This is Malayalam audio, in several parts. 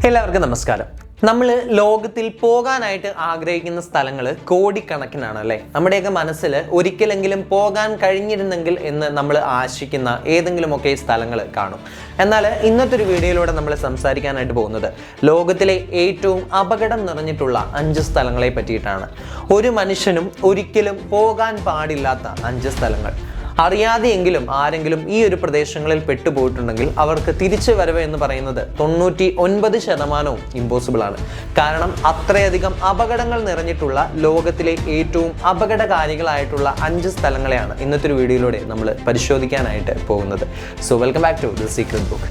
എല്ലാവർക്കും നമസ്കാരം. നമ്മൾ ലോകത്തിൽ പോകാനായിട്ട് ആഗ്രഹിക്കുന്ന സ്ഥലങ്ങൾ കോടിക്കണക്കിനാണ് അല്ലേ. നമ്മുടെയൊക്കെ മനസ്സിൽ ഒരിക്കലെങ്കിലും പോകാൻ കഴിഞ്ഞിരുന്നെങ്കിൽ എന്ന് നമ്മൾ ആശിക്കുന്ന ഏതെങ്കിലുമൊക്കെ സ്ഥലങ്ങൾ കാണും. എന്നാൽ ഇന്നത്തെ ഒരു വീഡിയോയിലൂടെ നമ്മൾ സംസാരിക്കാനായിട്ട് പോകുന്നത് ലോകത്തിലെ ഏറ്റവും അപകടം നിറഞ്ഞിട്ടുള്ള 5 സ്ഥലങ്ങളെ പറ്റിയിട്ടാണ്. ഒരു മനുഷ്യനും ഒരിക്കലും പോകാൻ പാടില്ലാത്ത 5 സ്ഥലങ്ങൾ. അറിയാതെയെങ്കിലും ആരെങ്കിലും ഈ ഒരു പെട്ടുപോയിട്ടുണ്ടെങ്കിൽ അവർക്ക് തിരിച്ചു വരവ് എന്ന് പറയുന്നത് 99% ഇമ്പോസിബിൾ ആണ്. കാരണം അത്രയധികം അപകടങ്ങൾ നിറഞ്ഞിട്ടുള്ള ലോകത്തിലെ ഏറ്റവും അപകടകാരികളായിട്ടുള്ള 5 സ്ഥലങ്ങളെയാണ് ഇന്നത്തെ ഒരു വീഡിയോയിലൂടെ നമ്മൾ പരിശോധിക്കാനായിട്ട് പോകുന്നത്. So welcome back to the secret book.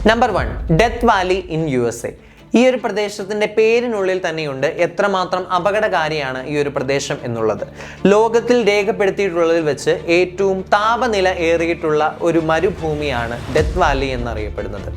Number 1, death valley in USA. ഈ ഒരു പ്രദേശത്തിൻ്റെ പേരിനുള്ളിൽ തന്നെയുണ്ട് എത്രമാത്രം അപകടകാരിയാണ് ഈ ഒരു പ്രദേശം എന്നുള്ളത്. ലോകത്തിൽ രേഖപ്പെടുത്തിയിട്ടുള്ളതിൽ വെച്ച് ഏറ്റവും താപനില ഏറിയിട്ടുള്ള ഒരു മരുഭൂമിയാണ് ഡെത്ത് വാലി എന്നറിയപ്പെടുന്നത്.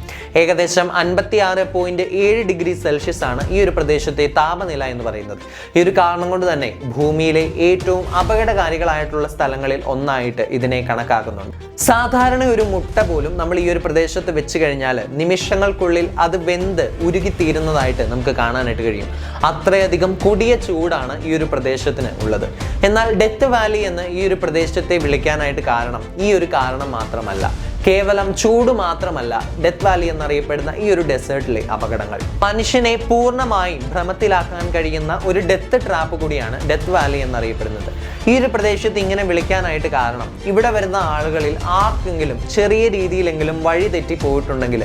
ഏകദേശം 56.7 ഡിഗ്രി സെൽഷ്യസ് ആണ് ഈ ഒരു പ്രദേശത്തെ താപനില എന്ന് പറയുന്നത്. ഈ ഒരു കാരണം കൊണ്ട് തന്നെ ഭൂമിയിലെ ഏറ്റവും അപകടകാരികളായിട്ടുള്ള സ്ഥലങ്ങളിൽ ഒന്നായിട്ട് ഇതിനെ കണക്കാക്കുന്നുണ്ട്. സാധാരണ ഒരു മുട്ട പോലും നമ്മൾ ഈ ഒരു പ്രദേശത്ത് വെച്ച് കഴിഞ്ഞാൽ നിമിഷങ്ങൾക്കുള്ളിൽ അത് വെന്ത് ഉരുകിത്തീരുന്നതായിട്ട് നമുക്ക് കാണാനായിട്ട് കഴിയും. അത്രയധികം കൊടിയ ചൂടാണ് ഈ ഒരു പ്രദേശത്തിന് ഉള്ളത്. എന്നാൽ ഡെത്ത് വാലി എന്ന് ഈ ഒരു പ്രദേശത്തെ വിളിക്കാനായിട്ട് കാരണം ഈ ഒരു കാരണം മാത്രമല്ല. കേവലം ചൂട് മാത്രമല്ല ഡെത്ത് വാലി എന്നറിയപ്പെടുന്ന ഈ ഒരു ഡെസേർട്ടിലെ അപകടങ്ങൾ. മനുഷ്യനെ പൂർണ്ണമായും ഭ്രമത്തിലാക്കാൻ കഴിയുന്ന ഒരു ഡെത്ത് ട്രാപ്പ് കൂടിയാണ് ഡെത്ത് വാലി എന്നറിയപ്പെടുന്നത്. ഈ ഒരു പ്രദേശത്ത് ഇങ്ങനെ വിളിക്കാനായിട്ട് കാരണം ഇവിടെ വരുന്ന ആളുകളിൽ ആർക്കെങ്കിലും ചെറിയ രീതിയിലെങ്കിലും വഴി തെറ്റി പോയിട്ടുണ്ടെങ്കിൽ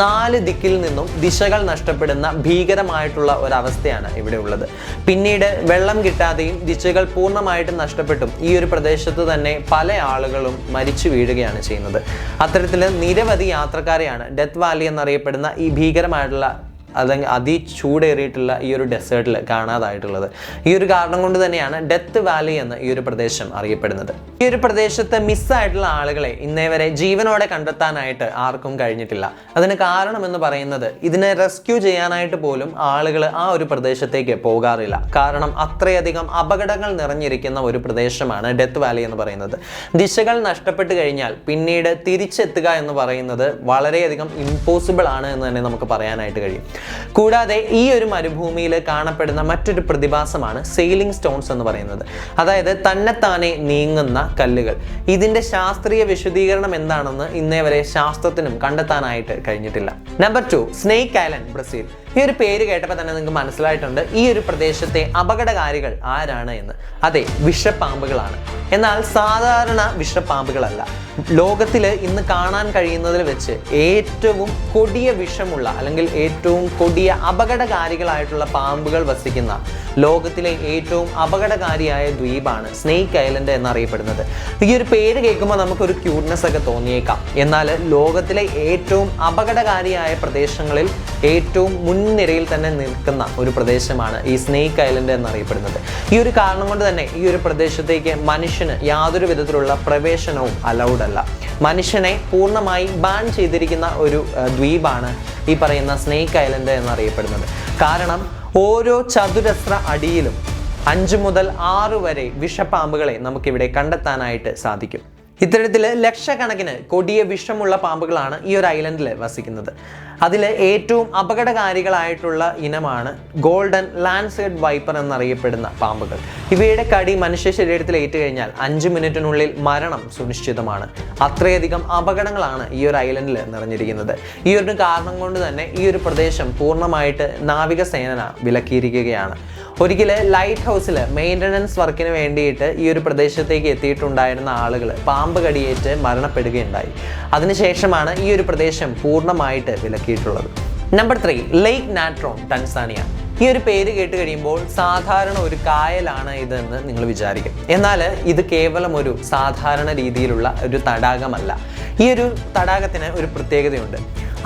4 ദിക്കിൽ നിന്നും ദിശകൾ നഷ്ടപ്പെടുന്ന ഭീകരമായിട്ടുള്ള ഒരവസ്ഥയാണ് ഇവിടെ ഉള്ളത്. പിന്നീട് വെള്ളം കിട്ടാതെയും ദിശകൾ പൂർണ്ണമായിട്ടും നഷ്ടപ്പെട്ടും ഈ ഒരു പ്രദേശത്ത് തന്നെ പല ആളുകളും മരിച്ചു വീഴുകയാണ് ചെയ്യുന്നത്. അത്തരത്തിൽ നിരവധി യാത്രക്കാരെയാണ് ഡെത്ത് വാലി എന്നറിയപ്പെടുന്ന ഈ ഭീകരമായിട്ടുള്ള അല്ലെങ്കിൽ അതിചൂടേറിയിട്ടുള്ള ഈ ഒരു ഡെസേർട്ടിൽ കാണാതായിട്ടുള്ളത്. ഈ ഒരു കാരണം കൊണ്ട് തന്നെയാണ് ഡെത്ത് വാലി എന്ന് ഈ ഒരു പ്രദേശം അറിയപ്പെടുന്നത്. ഈ ഒരു പ്രദേശത്ത് മിസ്സായിട്ടുള്ള ആളുകളെ ഇന്നേ വരെ ജീവനോടെ കണ്ടെത്താനായിട്ട് ആർക്കും കഴിഞ്ഞിട്ടില്ല. അതിന് കാരണം എന്ന് പറയുന്നത് ഇതിനെ റെസ്ക്യൂ ചെയ്യാനായിട്ട് പോലും ആളുകൾ ആ ഒരു പ്രദേശത്തേക്ക് പോകാറില്ല. കാരണം അത്രയധികം അപകടങ്ങൾ നിറഞ്ഞിരിക്കുന്ന ഒരു പ്രദേശമാണ് ഡെത്ത് വാലി എന്ന് പറയുന്നത്. ദിശകൾ നഷ്ടപ്പെട്ട് കഴിഞ്ഞാൽ പിന്നീട് തിരിച്ചെത്തുക എന്ന് പറയുന്നത് വളരെയധികം ഇമ്പോസിബിൾ ആണ് എന്ന് തന്നെ നമുക്ക് പറയാനായിട്ട് കഴിയും. കൂടാതെ ഈ ഒരു മരുഭൂമിയിൽ കാണപ്പെടുന്ന മറ്റൊരു പ്രതിഭാസമാണ് സെയിലിംഗ് സ്റ്റോൺസ് എന്ന് പറയുന്നത്. അതായത് തന്നെത്താനെ നീങ്ങുന്ന കല്ലുകൾ. ഇതിന്റെ ശാസ്ത്രീയ വിശദീകരണം എന്താണെന്ന് ഇന്നേ വരെ ശാസ്ത്രത്തിനും കണ്ടെത്താനായിട്ട് കഴിഞ്ഞിട്ടില്ല. Number 2, snake island, Brazil. ഈ ഒരു പേര് കേട്ടപ്പോൾ തന്നെ നിങ്ങൾക്ക് മനസ്സിലായിട്ടുണ്ട് ഈ ഒരു പ്രദേശത്തെ അപകടകാരികൾ ആരാണ് എന്ന്. അതെ, വിഷപ്പാമ്പുകളാണ്. എന്നാൽ സാധാരണ വിഷപ്പാമ്പുകളല്ല. ലോകത്തിൽ ഇന്ന് കാണാൻ കഴിയുന്നതിൽ വെച്ച് ഏറ്റവും കൊടിയ വിഷമുള്ള അല്ലെങ്കിൽ ഏറ്റവും കൊടിയ അപകടകാരികളായിട്ടുള്ള പാമ്പുകൾ വസിക്കുന്ന ലോകത്തിലെ ഏറ്റവും അപകടകാരിയായ ദ്വീപാണ് സ്നേക്ക് ഐലൻഡ് എന്നറിയപ്പെടുന്നത്. ഈ ഒരു പേര് കേൾക്കുമ്പോൾ നമുക്കൊരു ക്യൂട്ട്നെസ് ഒക്കെ തോന്നിയേക്കാം. എന്നാൽ ലോകത്തിലെ ഏറ്റവും അപകടകാരിയായ പ്രദേശങ്ങളിൽ ഏറ്റവും മുൻനിരയിൽ തന്നെ നിൽക്കുന്ന ഒരു പ്രദേശമാണ് ഈ സ്നേക്ക് ഐലൻഡ് എന്നറിയപ്പെടുന്നത്. ഈ ഒരു കാരണം കൊണ്ട് തന്നെ ഈ ഒരു പ്രദേശത്തേക്ക് മനുഷ്യന് യാതൊരു വിധത്തിലുള്ള പ്രവേശനവും അലൗഡ് അല്ല. മനുഷ്യനെ പൂർണ്ണമായി ബാൻ ചെയ്തിരിക്കുന്ന ഒരു ദ്വീപാണ് ഈ പറയുന്ന സ്നേക്ക് ഐലൻഡ് എന്നറിയപ്പെടുന്നത്. കാരണം ഓരോ ചതുരശ്ര അടിയിലും 5 മുതൽ 6 വരെ വിഷപ്പാമ്പുകളെ നമുക്കിവിടെ കണ്ടെത്താനായിട്ട് സാധിക്കും. ഇത്തരത്തിൽ ലക്ഷക്കണക്കിന് കൊടിയ വിഷമുള്ള പാമ്പുകളാണ് ഈ ഒരു ഐലൻഡിൽ വസിക്കുന്നത്. അതിൽ ഏറ്റവും അപകടകാരികളായിട്ടുള്ള ഇനമാണ് ഗോൾഡൻ ലാൻഡ്സേർഡ് വൈപ്പർ എന്നറിയപ്പെടുന്ന പാമ്പുകൾ. ഇവയുടെ കടി മനുഷ്യ ശരീരത്തിൽ ഏറ്റു കഴിഞ്ഞാൽ 5 മിനിറ്റിനുള്ളിൽ മരണം സുനിശ്ചിതമാണ്. അത്രയധികം അപകടങ്ങളാണ് ഈ ഒരു ഐലൻഡിൽ നിറഞ്ഞിരിക്കുന്നത്. ഈ ഒരു കാരണം കൊണ്ട് തന്നെ ഈ ഒരു പ്രദേശം പൂർണ്ണമായിട്ട് നാവികസേന വിലക്കിയിരിക്കുകയാണ്. ഒരിക്കൽ ലൈറ്റ് ഹൗസിൽ മെയിൻ്റനൻസ് വർക്കിന് വേണ്ടിയിട്ട് ഈ ഒരു പ്രദേശത്തേക്ക് എത്തിയിട്ടുണ്ടായിരുന്ന ആളുകൾ പാമ്പ് കടിയേറ്റ് മരണപ്പെടുകയുണ്ടായി. അതിനുശേഷമാണ് ഈ ഒരു പ്രദേശം പൂർണ്ണമായിട്ട് വിലക്കിയിട്ടുള്ളത്. നമ്പർ 3, ലേക്ക് നാട്രോൺ, ടൻസാനിയ. ഈ ഒരു പേര് കേട്ട് കഴിയുമ്പോൾ സാധാരണ ഒരു കായലാണ് ഇതെന്ന് നിങ്ങൾ വിചാരിക്കും. എന്നാൽ ഇത് കേവലം ഒരു സാധാരണ രീതിയിലുള്ള ഒരു തടാകമല്ല. ഈ ഒരു തടാകത്തിന് ഒരു പ്രത്യേകതയുണ്ട്.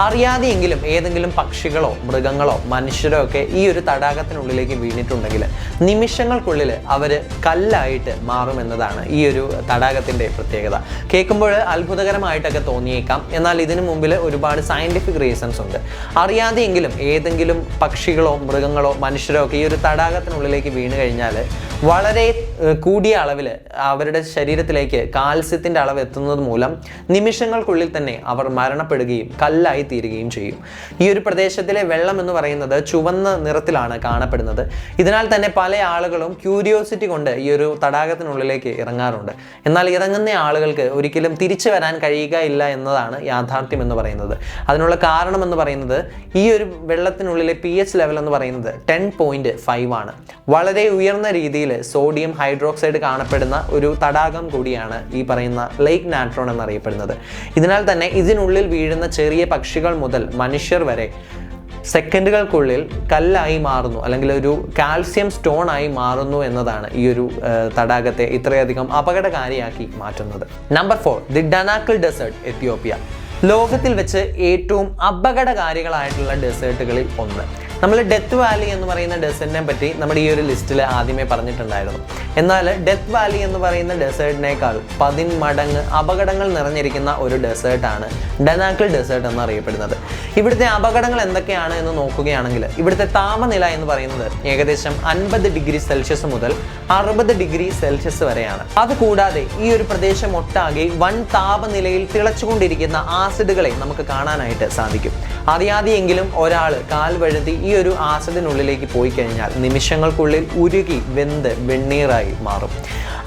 അറിയാതെയെങ്കിലും ഏതെങ്കിലും പക്ഷികളോ മൃഗങ്ങളോ മനുഷ്യരോ ഒക്കെ ഈ ഒരു തടാകത്തിനുള്ളിലേക്ക് വീണിട്ടുണ്ടെങ്കിൽ നിമിഷങ്ങൾക്കുള്ളിൽ അവർ കല്ലായിട്ട് മാറുമെന്നതാണ് ഈ ഒരു തടാകത്തിൻ്റെ പ്രത്യേകത. കേൾക്കുമ്പോൾ അത്ഭുതകരമായിട്ടൊക്കെ തോന്നിയേക്കാം, എന്നാൽ ഇതിനു മുമ്പിൽ ഒരുപാട് സയൻറ്റിഫിക് റീസൺസ് ഉണ്ട്. അറിയാതെയെങ്കിലും ഏതെങ്കിലും പക്ഷികളോ മൃഗങ്ങളോ മനുഷ്യരോ ഒക്കെ ഈ ഒരു തടാകത്തിനുള്ളിലേക്ക് വീണ് കഴിഞ്ഞാൽ വളരെ കൂടിയ അളവിൽ അവരുടെ ശരീരത്തിലേക്ക് കാൽസ്യത്തിൻ്റെ അളവ് എത്തുന്നത് മൂലം നിമിഷങ്ങൾക്കുള്ളിൽ തന്നെ അവർ മരണപ്പെടുകയും കല്ലായി തീരുകയും ചെയ്യും. ഈ ഒരു പ്രദേശത്തിലെ വെള്ളം എന്ന് പറയുന്നത് ചുവന്ന നിറത്തിലാണ് കാണപ്പെടുന്നത്. ഇതിനാൽ തന്നെ പല ആളുകളും ക്യൂരിയോസിറ്റി കൊണ്ട് ഈ ഒരു തടാകത്തിനുള്ളിലേക്ക് ഇറങ്ങാറുണ്ട്. എന്നാൽ ഇറങ്ങുന്ന ആളുകൾക്ക് ഒരിക്കലും തിരിച്ചു വരാൻ കഴിയുകയില്ല എന്നതാണ് യാഥാർത്ഥ്യം എന്ന് പറയുന്നത്. അതിനുള്ള കാരണം എന്ന് പറയുന്നത് ഈ ഒരു വെള്ളത്തിനുള്ളിലെ pH ലെവൽ എന്ന് പറയുന്നത് 10.5 ആണ്. വളരെ ഉയർന്ന രീതിയിൽ സോഡിയം ഹൈഡ്രോക്സൈഡ് കാണപ്പെടുന്ന ഒരു തടാകം കൂടിയാണ് ഈ പറയുന്ന ലേക്ക് നാട്രോൺ എന്നറിയപ്പെടുന്നത്. ഇതിനാൽ തന്നെ ഇതിനുള്ളിൽ വീഴുന്ന ചെറിയ പക്ഷികൾ മുതൽ മനുഷ്യർ വരെ സെക്കൻഡുകൾക്കുള്ളിൽ കല്ലായി മാറുന്നു, അല്ലെങ്കിൽ ഒരു കാൽസ്യം സ്റ്റോൺ ആയി മാറുന്നു എന്നതാണ് ഈ ഒരു തടാകത്തെ ഇത്രയധികം അപകടകാരിയാക്കി മാറ്റുന്നത്. Number 4, the Danakil desert, Ethiopia. ലോകത്തിൽ വെച്ച് ഏറ്റവും അപകടകാരികളായിട്ടുള്ള ഡെസേർട്ടുകളിൽ ഒന്ന്. നമ്മൾ ഡെത്ത് വാലി എന്ന് പറയുന്ന ഡെസേർട്ടിനെ പറ്റി നമ്മുടെ ഈ ഒരു ലിസ്റ്റിൽ ആദ്യമേ പറഞ്ഞിട്ടുണ്ടായിരുന്നു. എന്നാൽ ഡെത്ത് വാലി എന്ന് പറയുന്ന ഡെസേർട്ടിനേക്കാൾ 10 മടങ്ങ് അപകടങ്ങൾ നിറഞ്ഞിരിക്കുന്ന ഒരു ഡെസേർട്ടാണ് ഡനാക്കിൾ ഡെസേർട്ട് എന്നറിയപ്പെടുന്നത്. ഇവിടുത്തെ അപകടങ്ങൾ എന്തൊക്കെയാണ് എന്ന് നോക്കുകയാണെങ്കിൽ, ഇവിടുത്തെ താപനില എന്ന് പറയുന്നത് ഏകദേശം 50 ഡിഗ്രി സെൽഷ്യസ് മുതൽ 60 ഡിഗ്രി സെൽഷ്യസ് വരെയാണ്. അതുകൂടാതെ ഈ ഒരു പ്രദേശം ഒട്ടാകെ വൻ താപനിലയിൽ തിളച്ചുകൊണ്ടിരിക്കുന്ന ആസിഡുകളെ നമുക്ക് കാണാനായിട്ട് സാധിക്കും. അറിയാതെയെങ്കിലും ഒരാൾ കാൽ വഴുതി ഈ ഒരു ആസിഡിനുള്ളിലേക്ക് പോയി കഴിഞ്ഞാൽ നിമിഷങ്ങൾക്കുള്ളിൽ ഉരുകി വെന്ത് വെണ്ണീറായി മാറും.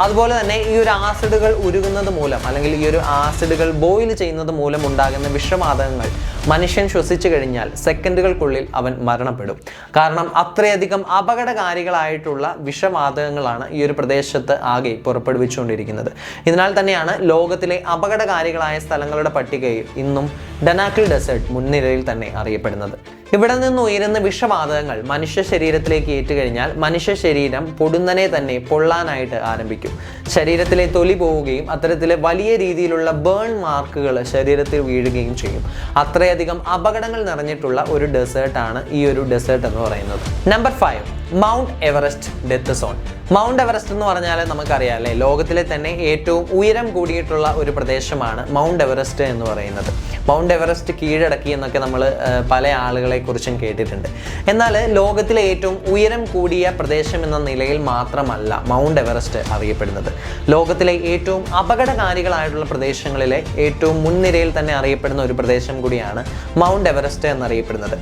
അതുപോലെ തന്നെ ഈ ഒരു ആസിഡുകൾ ഉരുകുന്നത് മൂലം, അല്ലെങ്കിൽ ഈ ഒരു ആസിഡുകൾ ബോയിൽ ചെയ്യുന്നത് മൂലം ഉണ്ടാകുന്ന വിഷവാതകങ്ങൾ മനുഷ്യൻ ശ്വസിച്ചു കഴിഞ്ഞാൽ സെക്കൻഡുകൾക്കുള്ളിൽ അവൻ മരണപ്പെടും. കാരണം അത്രയധികം അപകടകാരികളായിട്ടുള്ള വിഷവാതകങ്ങളാണ് ഈ ഒരു പ്രദേശത്ത് ആകെ പുറപ്പെടുവിച്ചുകൊണ്ടിരിക്കുന്നത്. ഇതിനാൽ തന്നെയാണ് ലോകത്തിലെ അപകടകാരികളായ സ്ഥലങ്ങളുടെ പട്ടികയിൽ ഇന്നും ഡനാക്കിൾ ഡെസേർട്ട് മുൻനിരയിൽ തന്നെ അറിയപ്പെടുന്നത്. ഇവിടെ നിന്ന് ഉയരുന്ന വിഷവാതകങ്ങൾ മനുഷ്യ ശരീരത്തിലേക്ക് ഏറ്റുകഴിഞ്ഞാൽ മനുഷ്യ ശരീരം പൊടുന്നനെ തന്നെ പൊള്ളാനായിട്ട് ആരംഭിക്കും. ശരീരത്തിലെ തൊലി പോവുകയും അത്തരത്തിലെ വലിയ രീതിയിലുള്ള ബേൺ മാർക്കുകൾ ശരീരത്തിൽ വീഴുകയും ചെയ്യും. അത്രയധികം അപകടങ്ങൾ നിറഞ്ഞിട്ടുള്ള ഒരു ഡെസേർട്ടാണ് ഈ ഒരു ഡെസേർട്ട് എന്ന് പറയുന്നത്. Number 5, mount Everest death zone. Mount Everest എന്ന് പറഞ്ഞാൽ നമുക്കറിയാം അല്ലേ, ലോകത്തിലെ തന്നെ ഏറ്റവും ഉയരം കൂടിയിട്ടുള്ള ഒരു പ്രദേശമാണ് മൗണ്ട് എവറസ്റ്റ് എന്ന് പറയുന്നത്. മൗണ്ട് എവറസ്റ്റ് കീഴടക്കി എന്നൊക്കെ നമ്മൾ പല ആളുകളെ കുറിച്ചും കേട്ടിട്ടുണ്ട്. എന്നാൽ ലോകത്തിലെ ഏറ്റവും ഉയരം കൂടിയ പ്രദേശം എന്ന നിലയിൽ മാത്രമല്ല മൗണ്ട് എവറസ്റ്റ് അറിയപ്പെടുന്നത്. ലോകത്തിലെ ഏറ്റവും അപകടകാരികളായിട്ടുള്ള പ്രദേശങ്ങളിലെ ഏറ്റവും മുൻനിരയിൽ തന്നെ അറിയപ്പെടുന്ന ഒരു പ്രദേശം കൂടിയാണ് മൗണ്ട് എവറസ്റ്റ് എന്നറിയപ്പെടുന്നത്.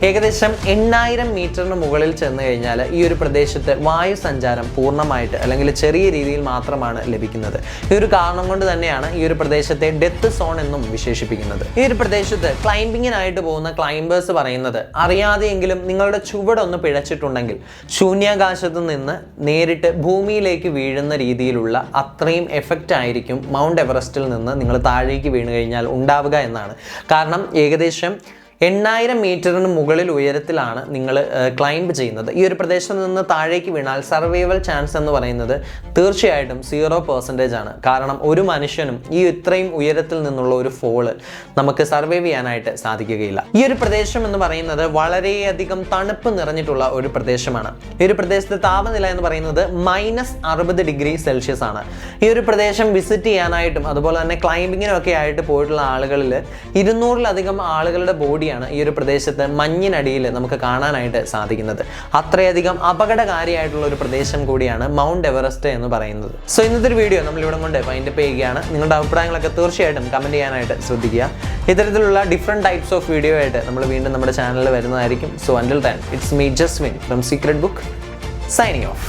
ഏകദേശം 8000 മീറ്ററിന് മുകളിൽ ചെന്ന് കഴിഞ്ഞാൽ ഈ ഒരു പ്രദേശത്ത് വായു സഞ്ചാരം പൂർണ്ണമായിട്ട് അല്ലെങ്കിൽ ചെറിയ രീതിയിൽ മാത്രമാണ് ലഭിക്കുന്നത്. ഈ ഒരു കാരണം കൊണ്ട് തന്നെയാണ് ഈ ഒരു പ്രദേശത്തെ ഡെത്ത് സോൺ എന്നും വിശേഷിപ്പിക്കുന്നത്. ഈ ഒരു പ്രദേശത്ത് ക്ലൈംബിങ്ങിനായിട്ട് പോകുന്ന ക്ലൈംബേഴ്സ് പറയുന്നത്, അറിയാതെയെങ്കിലും നിങ്ങളുടെ ചുവടൊന്ന് പിഴച്ചിട്ടുണ്ടെങ്കിൽ ശൂന്യാകാശത്ത് നിന്ന് നേരിട്ട് ഭൂമിയിലേക്ക് വീഴുന്ന രീതിയിലുള്ള അത്രയും എഫക്റ്റ് ആയിരിക്കും മൗണ്ട് എവറസ്റ്റിൽ നിന്ന് നിങ്ങൾ താഴേക്ക് വീണ് കഴിഞ്ഞാൽ ഉണ്ടാവുക എന്നാണ്. കാരണം ഏകദേശം 8000 മീറ്ററിന് മുകളിൽ ഉയരത്തിലാണ് നിങ്ങൾ ക്ലൈംബ് ചെയ്യുന്നത്. ഈ ഒരു പ്രദേശത്ത് നിന്ന് താഴേക്ക് വീണാൽ സർവൈവൽ ചാൻസ് എന്ന് പറയുന്നത് തീർച്ചയായിട്ടും 0% ആണ്. കാരണം ഒരു മനുഷ്യനും ഈ ഇത്രയും ഉയരത്തിൽ നിന്നുള്ള ഒരു ഫോള് നമുക്ക് സർവൈവ് ചെയ്യാനായിട്ട് സാധിക്കുകയില്ല. ഈ ഒരു പ്രദേശം എന്ന് പറയുന്നത് വളരെയധികം തണുപ്പ് നിറഞ്ഞിട്ടുള്ള ഒരു പ്രദേശമാണ്. ഈ ഒരു പ്രദേശത്തെ താപനില എന്ന് പറയുന്നത് -60 ഡിഗ്രി സെൽഷ്യസ് ആണ്. ഈ ഒരു പ്രദേശം വിസിറ്റ് ചെയ്യാനായിട്ടും അതുപോലെ തന്നെ ക്ലൈംബിങ്ങിനും ഒക്കെ ആയിട്ട് പോയിട്ടുള്ള ആളുകളിൽ 200-ലധികം ആളുകളുടെ ബോഡി ഈ ഒരു പ്രദേശത്ത് മഞ്ഞിനടിയിൽ നമുക്ക് കാണാനായിട്ട് സാധിക്കുന്നത്. അത്രയധികം അപകടകാരിയായിട്ടുള്ള ഒരു പ്രദേശം കൂടിയാണ് മൗണ്ട് എവറസ്റ്റ് എന്ന് പറയുന്നത്. സോ ഇന്നത്തെ ഒരു വീഡിയോ നമ്മൾ ഇവിടെ കൊണ്ട് വൈൻഡപ്പ് ചെയ്യുകയാണ്. നിങ്ങളുടെ അഭിപ്രായങ്ങളൊക്കെ തീർച്ചയായിട്ടും കമന്റ് ചെയ്യാനായിട്ട് ശ്രദ്ധിക്കുക. ഇത്തരത്തിലുള്ള ഡിഫറെന്റ് ടൈപ്സ് ഓഫ് വീഡിയോ ആയിട്ട് നമ്മൾ വീണ്ടും നമ്മുടെ ചാനലിൽ വരുന്നതായിരിക്കും. So until then, it's me Jaswin from secret book, signing off.